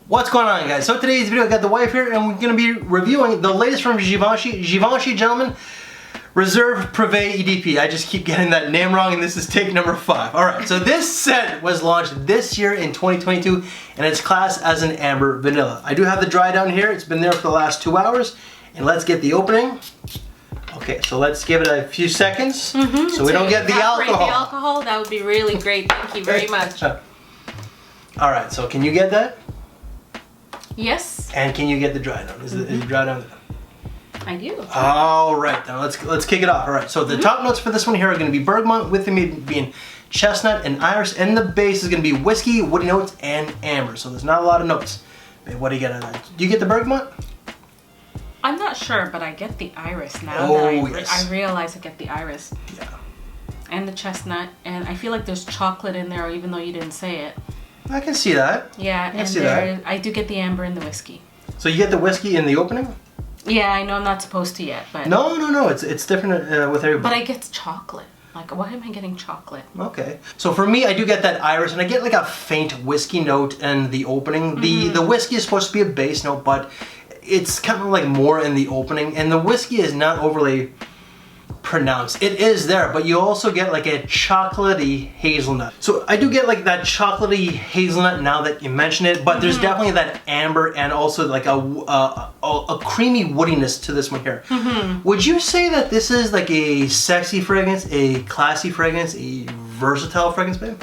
What's going on, guys? So today's video, I got the wife here and we're going to be reviewing the latest from Givenchy. Givenchy, gentlemen, Reserve Privée EDP. I just keep getting that name wrong and this is take number 5. Alright, so this scent was launched this year in 2022 and it's classed as an amber vanilla. I do have the dry down here. It's been there for the last 2 hours. And let's get the opening. Okay, so let's give it a few seconds so we don't get the alcohol. The alcohol, that would be really great. Thank you very much. Alright, so can you get that? Yes. And can you get the dry down? Is the dry down there? I do. All right, now let's kick it off. All right, so the top notes for this one here are going to be bergamot, with them being chestnut and iris, and the base is going to be whiskey, woody notes, and amber. So there's not a lot of notes. Babe, what do you get out of that? Do you get the bergamot? I'm not sure, but I get the iris now. Oh, that I realize I get the iris. Yeah. And the chestnut, and I feel like there's chocolate in there, even though you didn't say it. I can see that. Yeah, and I do get the amber and the whiskey. So you get the whiskey in the opening? Yeah, I know I'm not supposed to yet, but... No, it's different with everybody. But I get chocolate. Like, why am I getting chocolate? Okay. So for me, I do get that iris, and I get like a faint whiskey note in the opening. The whiskey is supposed to be a base note, but it's kind of like more in the opening, and the whiskey is not overly pronounced. It is there, but you also get like a chocolatey hazelnut. So I do get like that chocolatey hazelnut now that you mention it, but there's definitely that amber and also like a creamy woodiness to this one here. Would you say that this is like a sexy fragrance, a classy fragrance, a versatile fragrance, babe?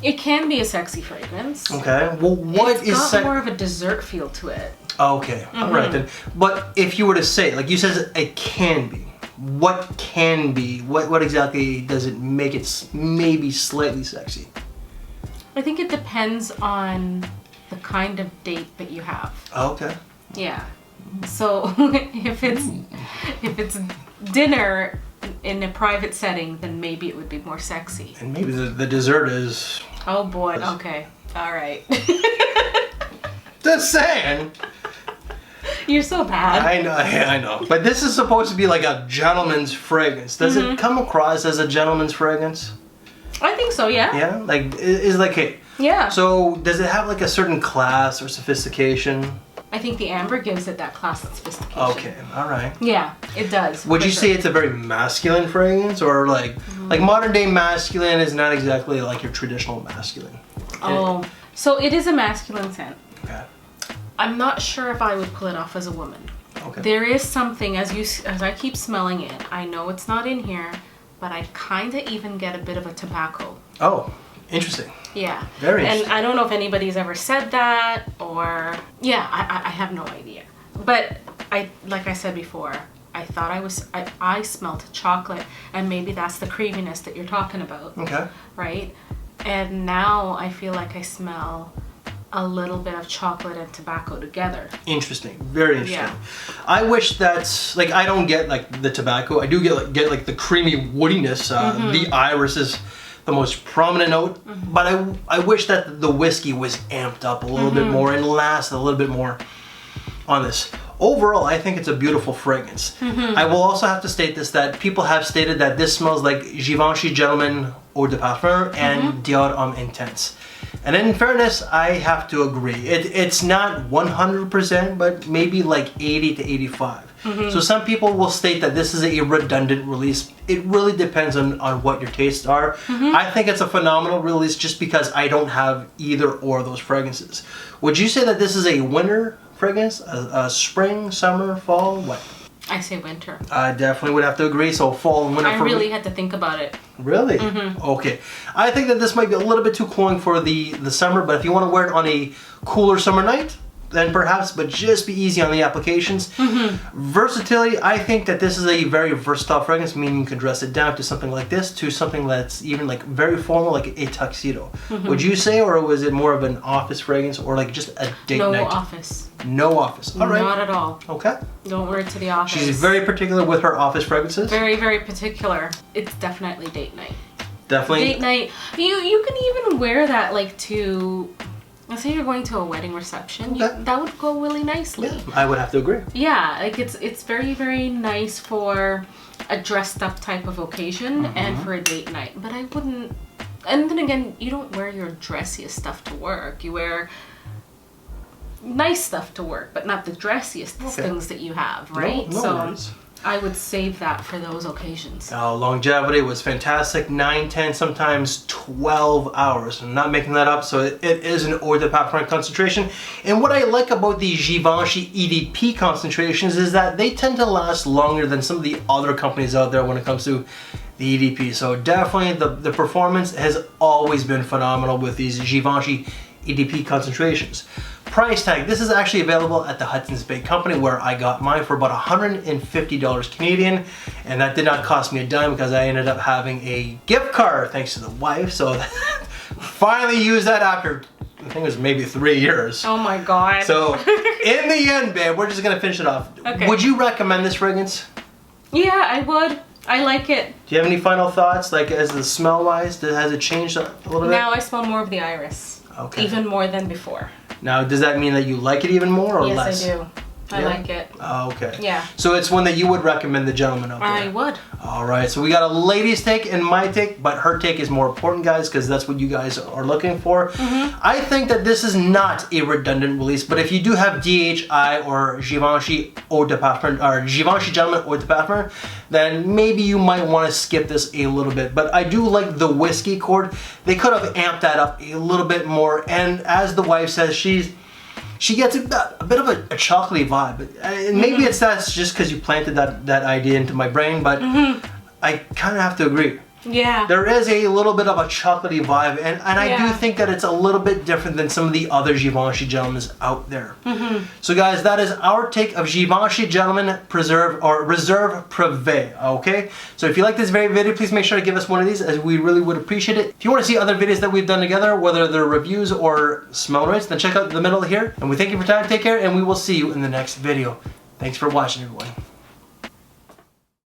It can be a sexy fragrance. Okay. Well, It's got more of a dessert feel to it. Okay. All right then. But if you were to say, like you said, it can be. What can be? What exactly does it make it maybe slightly sexy? I think it depends on the kind of date that you have. Okay. Yeah. So if it's dinner in a private setting, then maybe it would be more sexy. And maybe the dessert is... Oh boy. Okay. All right. Just saying. You're so bad. I know. But this is supposed to be like a gentleman's fragrance. Does it come across as a gentleman's fragrance? I think so, yeah. Yeah? Like, is like, hey. Yeah. So, does it have like a certain class or sophistication? I think the amber gives it that class and sophistication. Okay, alright. Yeah, it does. Would you say it's a very masculine fragrance? Or like modern day masculine is not exactly like your traditional masculine? Oh, so it is a masculine scent. Okay. I'm not sure if I would pull it off as a woman. Okay. There is something, as I keep smelling it, I know it's not in here, but I kind of even get a bit of a tobacco. Oh, interesting. Yeah. Very interesting. And I don't know if anybody's ever said that, or... Yeah, I have no idea. But, like I said before, I thought I smelled chocolate, and maybe that's the creaminess that you're talking about. Okay. Right? And now I feel like I smell a little bit of chocolate and tobacco together. Interesting. Very interesting. Yeah. I wish that's like I don't get like the tobacco. I do get like the creamy woodiness. The iris is the most prominent note, but I wish that the whiskey was amped up a little bit more and lasted a little bit more on this. Overall, I think it's a beautiful fragrance. I will also have to state this, that people have stated that this smells like Givenchy Gentleman Eau de Parfum and Dior Homme Intense. And in fairness, I have to agree. It's not 100%, but maybe like 80 to 85. So some people will state that this is a redundant release. It really depends on what your tastes are. I think it's a phenomenal release just because I don't have either or of those fragrances. Would you say that this is a winter fragrance? A spring, summer, fall? What? I say winter. I definitely would have to agree. So fall and winter. I really had to think about it. Really? Okay. I think that this might be a little bit too cooling for the summer, but if you want to wear it on a cooler summer night, then perhaps, but just be easy on the applications. Versatility, I think that this is a very versatile fragrance, meaning you can dress it down to something like this, to something that's even like very formal, like a tuxedo. Would you say, or was it more of an office fragrance, or like just a date night? No office. No office. All right. Not at all. Okay. Don't wear it to the office. She's very particular with her office fragrances. Very, very particular. It's definitely date night. Definitely. Date night. You can even wear that like to... Let's say you're going to a wedding reception. That would go really nicely. Yeah, I would have to agree. Yeah, like it's very, very nice for a dressed up type of occasion and for a date night. But I wouldn't... And then again, you don't wear your dressiest stuff to work. You wear nice stuff to work, but not the dressiest things that you have, right? No worries. I would save that for those occasions. Longevity was fantastic. 9, 10, sometimes 12 hours. I'm not making that up, so it is an eau de parfum concentration. And what I like about the Givenchy EDP concentrations is that they tend to last longer than some of the other companies out there when it comes to the EDP. So definitely the performance has always been phenomenal with these Givenchy EDP concentrations. Price tag, this is actually available at the Hudson's Bay Company where I got mine for about $150 Canadian, and that did not cost me a dime because I ended up having a gift card thanks to the wife, so finally used that after, I think it was maybe 3 years. Oh my god. So in the end, babe, we're just gonna finish it off. Okay. Would you recommend this fragrance? Yeah, I would. I like it. Do you have any final thoughts, like as the smell wise? Has it changed a little bit? Now I smell more of the iris. Okay. Even more than before. Now, does that mean that you like it even more or less? Yes, I do. I like it. Oh, okay. Yeah. So it's one that you would recommend the gentleman out there? I would. All right, so we got a lady's take and my take, but her take is more important, guys, because that's what you guys are looking for. I think that this is not a redundant release, but if you do have DHI or Givenchy Eau de Parfum, or Givenchy Gentleman Eau de Parfum, then maybe you might want to skip this a little bit. But I do like the whiskey chord. They could have amped that up a little bit more, and as the wife says, she gets a bit of a chocolatey vibe. And maybe it's that's just because you planted that idea into my brain, but I kind of have to agree. Yeah. There is a little bit of a chocolatey vibe, and I do think that it's a little bit different than some of the other Givenchy Gentlemen out there. So guys, that is our take of Givenchy Gentleman Reserve Privée, okay? So if you like this very video, please make sure to give us one of these, as we really would appreciate it. If you want to see other videos that we've done together, whether they're reviews or smell rates, then check out the middle here. And we thank you for your time, take care, and we will see you in the next video. Thanks for watching, everyone.